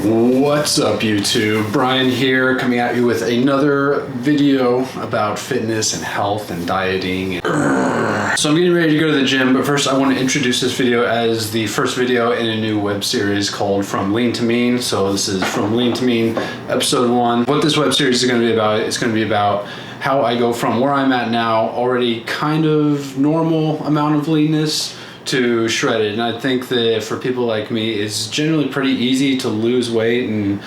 What's up, YouTube? Brian here, coming at you with another video about fitness and health and dieting. So I'm getting ready to go to the gym, but first I want to introduce this video as the first video in a new web series called From Lean to Mean. So this is From Lean to Mean, episode 1. What this web series is going to be about, it's going to be about how I go from where I'm at now, already kind of normal amount of leanness, to shredded. And I think that for people like me, it's generally pretty easy to lose weight and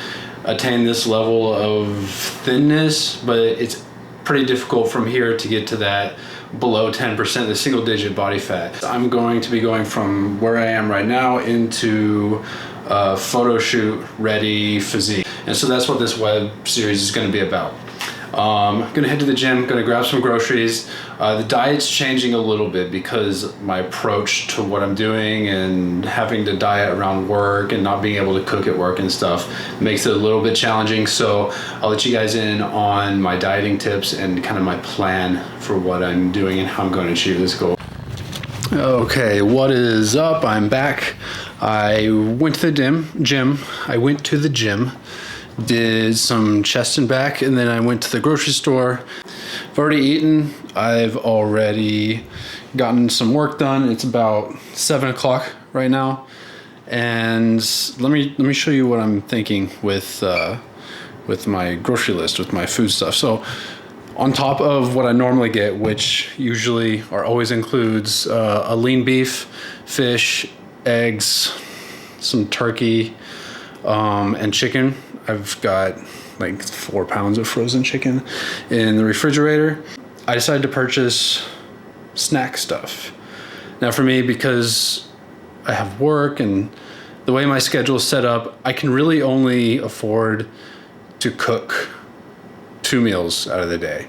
attain this level of thinness, but it's pretty difficult from here to get to that below 10%, the single digit body fat. I'm going to be going from where I am right now into photo shoot ready physique. And so that's what this web series is going to be about. I'm gonna head to the gym, gonna grab some groceries. The diet's changing a little bit because my approach to what I'm doing and having to diet around work and not being able to cook at work and stuff makes it a little bit challenging. So I'll let you guys in on my dieting tips and kind of my plan for what I'm doing and how I'm going to achieve this goal. Okay, what is up? I'm back. I went to the gym. I went to the gym. Did some chest and back, and then I went to the grocery store. I've already eaten. I've already gotten some work done. It's about 7 o'clock right now, and let me show you what I'm thinking with my grocery list, with my food stuff. So on top of what I normally get, which usually or always includes a lean beef, fish, eggs, some turkey, and chicken. I've got like 4 pounds of frozen chicken in the refrigerator. I decided to purchase snack stuff. Now for me, because I have work and the way my schedule is set up, I can really only afford to cook 2 meals out of the day.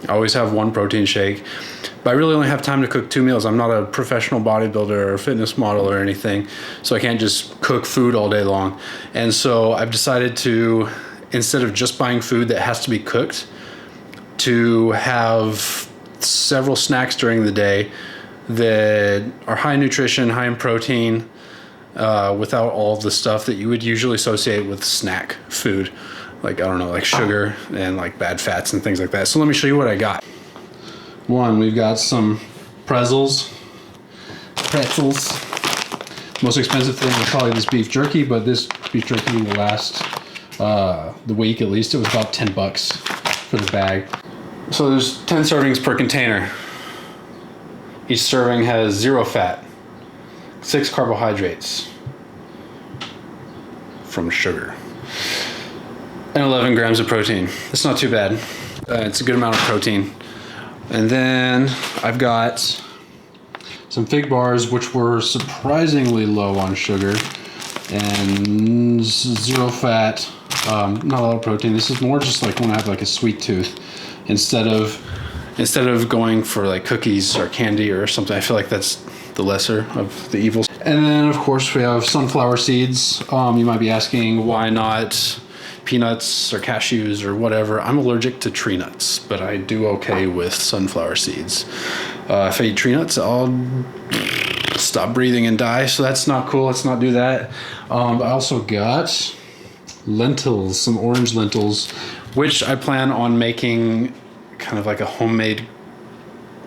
I always have 1 protein shake, but I really only have time to cook 2 meals. I'm not a professional bodybuilder or fitness model or anything, so I can't just cook food all day long. And so I've decided to, instead of just buying food that has to be cooked, to have several snacks during the day that are high in nutrition, high in protein, without all of the stuff that you would usually associate with snack food. Like, I don't know, like sugar and like bad fats and things like that. So let me show you what I got. One, we've got some pretzels. Most expensive thing is probably this beef jerky, but this beef jerky will last the week at least. It was about 10 bucks for the bag. So there's 10 servings per container. Each serving has 0 fat, 6 carbohydrates from sugar, and 11 grams of protein. It's not too bad. It's a good amount of protein. And then I've got some fig bars, which were surprisingly low on sugar and 0 fat, not a lot of protein. This is more just like when I have like a sweet tooth. Instead of going for like cookies or candy or something, I feel like that's the lesser of the evils. And then of course we have sunflower seeds. You might be asking, why not peanuts or cashews or whatever? I'm allergic to tree nuts, but I do okay with sunflower seeds. If I eat tree nuts, I'll stop breathing and die, so that's not cool. Let's not do that. I also got lentils, some orange lentils, which I plan on making kind of like a homemade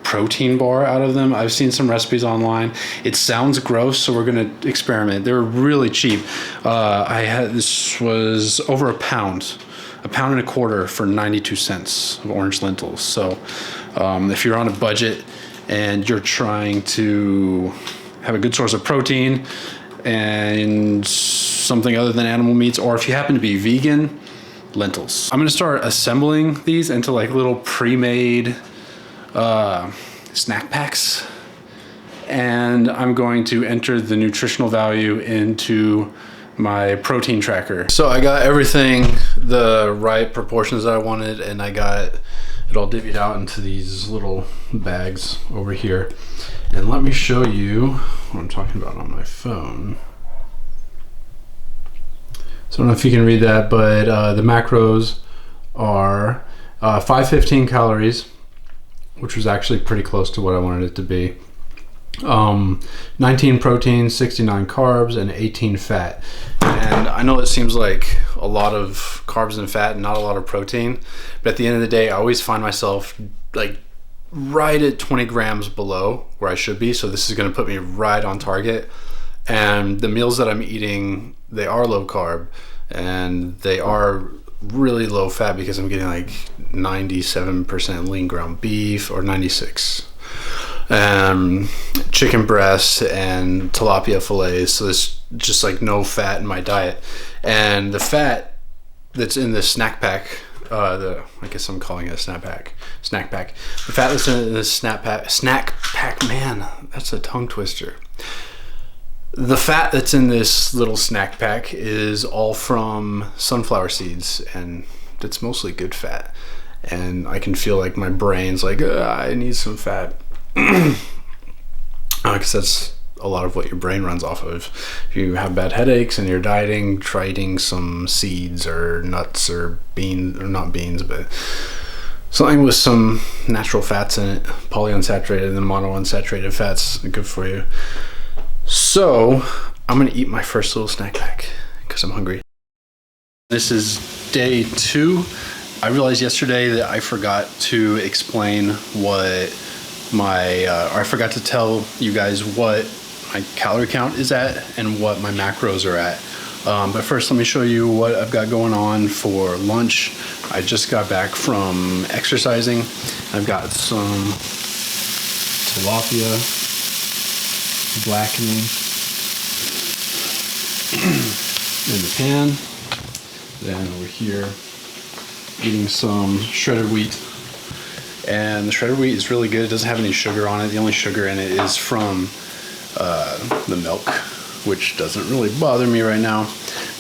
protein bar out of them. I've seen some recipes online. It sounds gross, so we're gonna experiment. They're really cheap. This was over a pound and a quarter for 92 cents of orange lentils. So if you're on a budget and you're trying to have a good source of protein and something other than animal meats, or if you happen to be vegan, lentils. I'm gonna start assembling these into like little pre-made snack packs, and I'm going to enter the nutritional value into my protein tracker. So I got everything the right proportions that I wanted, and I got it all divvied out into these little bags over here. And let me show you what I'm talking about on my phone. So I don't know if you can read that, but the macros are 515 calories, which was actually pretty close to what I wanted it to be. 19 protein, 69 carbs, and 18 fat. And I know it seems like a lot of carbs and fat and not a lot of protein, but at the end of the day, I always find myself like right at 20 grams below where I should be. So this is going to put me right on target. And the meals that I'm eating, they are low carb and they are really low fat because I'm getting like 97% lean ground beef, or 96. Chicken breasts and tilapia fillets. So there's just like no fat in my diet. And the fat that's in the snack pack, I guess I'm calling it a snack pack. The fat that's in the snack pack, man, that's a tongue twister. The fat that's in this little snack pack is all from sunflower seeds, and it's mostly good fat. And I can feel like my brain's like, I need some fat. Because that's a lot of what your brain runs off of. If you have bad headaches and you're dieting, try eating some seeds or nuts or beans, or not beans, but something with some natural fats in it. Polyunsaturated and monounsaturated fats are good for you. So I'm gonna eat my first little snack pack because I'm hungry. This is day 2. I realized yesterday that I forgot to explain what I forgot to tell you guys what my calorie count is at and what my macros are at. But first, let me show you what I've got going on for lunch. I just got back from exercising. I've got some tilapia blackening in the pan. Then over here, eating some shredded wheat. And the shredded wheat is really good. It doesn't have any sugar on it. The only sugar in it is from the milk, which doesn't really bother me right now.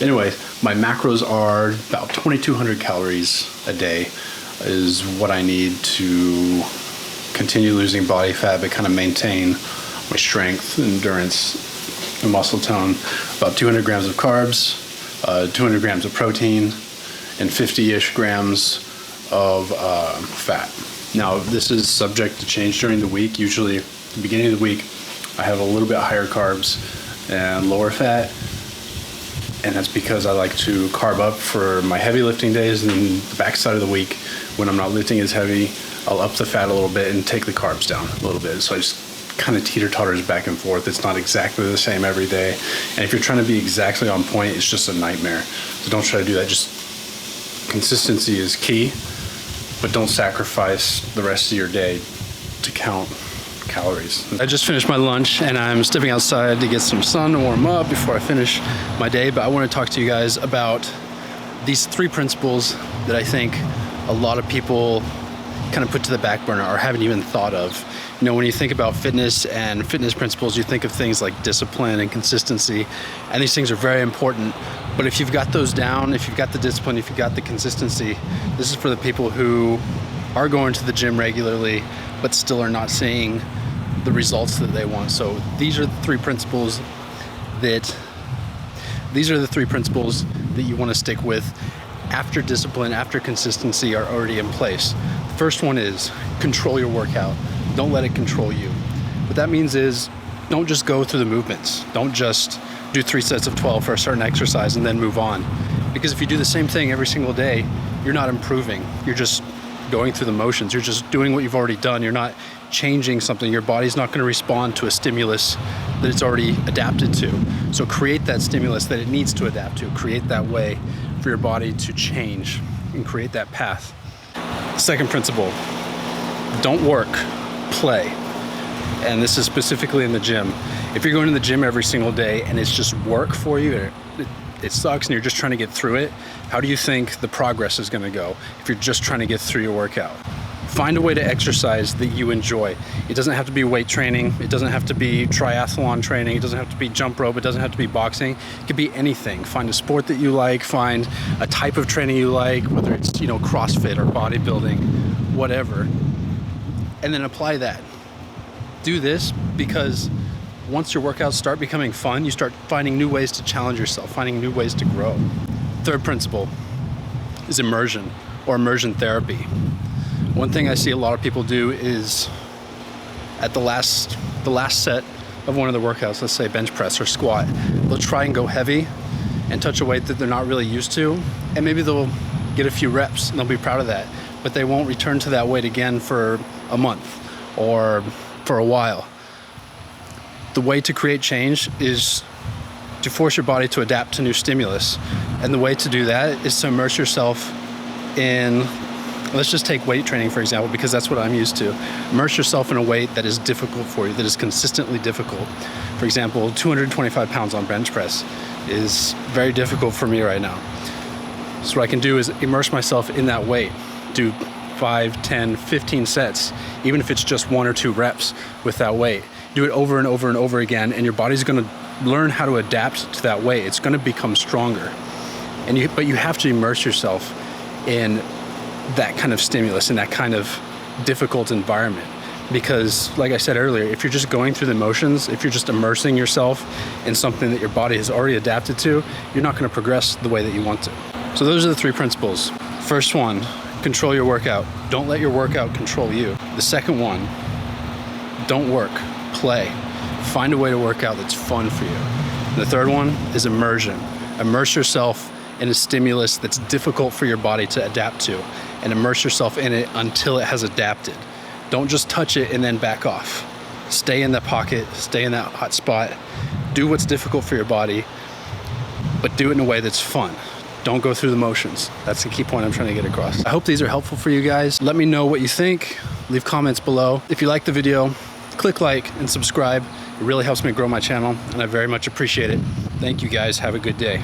Anyway, my macros are about 2,200 calories a day is what I need to continue losing body fat, but kind of maintain my strength, endurance, and muscle tone. About 200 grams of carbs, 200 grams of protein, and 50-ish grams of fat. Now, this is subject to change during the week. Usually at the beginning of the week, I have a little bit higher carbs and lower fat. And that's because I like to carb up for my heavy lifting days, and then the backside of the week, when I'm not lifting as heavy, I'll up the fat a little bit and take the carbs down a little bit. So I just kind of teeter-totters back and forth. It's not exactly the same every day. And if you're trying to be exactly on point, it's just a nightmare. So don't try to do that. Just consistency is key. But don't sacrifice the rest of your day to count calories. I just finished my lunch and I'm stepping outside to get some sun to warm up before I finish my day. But I want to talk to you guys about these 3 principles that I think a lot of people kind of put to the back burner or haven't even thought of. You know, when you think about fitness and fitness principles, you think of things like discipline and consistency, and these things are very important. But if you've got those down, if you've got the discipline, if you've got the consistency, this is for the people who are going to the gym regularly, but still are not seeing the results that they want. So these are the 3 principles that you want to stick with after discipline, after consistency are already in place. The first one is control your workout. Don't let it control you. What that means is don't just go through the movements. Don't just do 3 sets of 12 for a certain exercise and then move on. Because if you do the same thing every single day, you're not improving. You're just going through the motions. You're just doing what you've already done. You're not changing something. Your body's not going to respond to a stimulus that it's already adapted to. So create that stimulus that it needs to adapt to. Create that way for your body to change and create that path. Second principle, don't work, play. And this is specifically in the gym. If you're going to the gym every single day and it's just work for you, it sucks and you're just trying to get through it, how do you think the progress is going to go if you're just trying to get through your workout? Find a way to exercise that you enjoy. It doesn't have to be weight training. It doesn't have to be triathlon training. It doesn't have to be jump rope. It doesn't have to be boxing. It could be anything. Find a sport that you like. Find a type of training you like, whether it's, CrossFit or bodybuilding, whatever. And then apply that. Do this because once your workouts start becoming fun, you start finding new ways to challenge yourself, finding new ways to grow. Third principle is immersion or immersion therapy. One thing I see a lot of people do is at the last the last set of one of the workouts, let's say bench press or squat, they'll try and go heavy and touch a weight that they're not really used to, and maybe they'll get a few reps and they'll be proud of that, but they won't return to that weight again for a month or for a while. The way to create change is to force your body to adapt to new stimulus, and the way to do that is to immerse yourself in, let's just take weight training for example, because that's what I'm used to. Immerse yourself in a weight that is difficult for you, that is consistently difficult. For example, 225 pounds on bench press is very difficult for me right now. So what I can do is immerse myself in that weight, do 5, 10, 15 sets, even if it's just 1 or 2 reps with that weight. Do it over and over and over again, and your body's gonna learn how to adapt to that weight. It's gonna become stronger. But you have to immerse yourself in that kind of stimulus, in that kind of difficult environment. Because like I said earlier, if you're just going through the motions, if you're just immersing yourself in something that your body has already adapted to, you're not gonna progress the way that you want to. So those are the 3 principles. First one, control your workout. Don't let your workout control you. The second one, don't work, play. Find a way to work out that's fun for you. And the third one is immersion. Immerse yourself in a stimulus that's difficult for your body to adapt to, and immerse yourself in it until it has adapted. Don't just touch it and then back off. Stay in that pocket, stay in that hot spot. Do what's difficult for your body, but do it in a way that's fun. Don't go through the motions. That's the key point I'm trying to get across. I hope these are helpful for you guys. Let me know what you think. Leave comments below. If you like the video, click like and subscribe. It really helps me grow my channel, and I very much appreciate it. Thank you guys. Have a good day.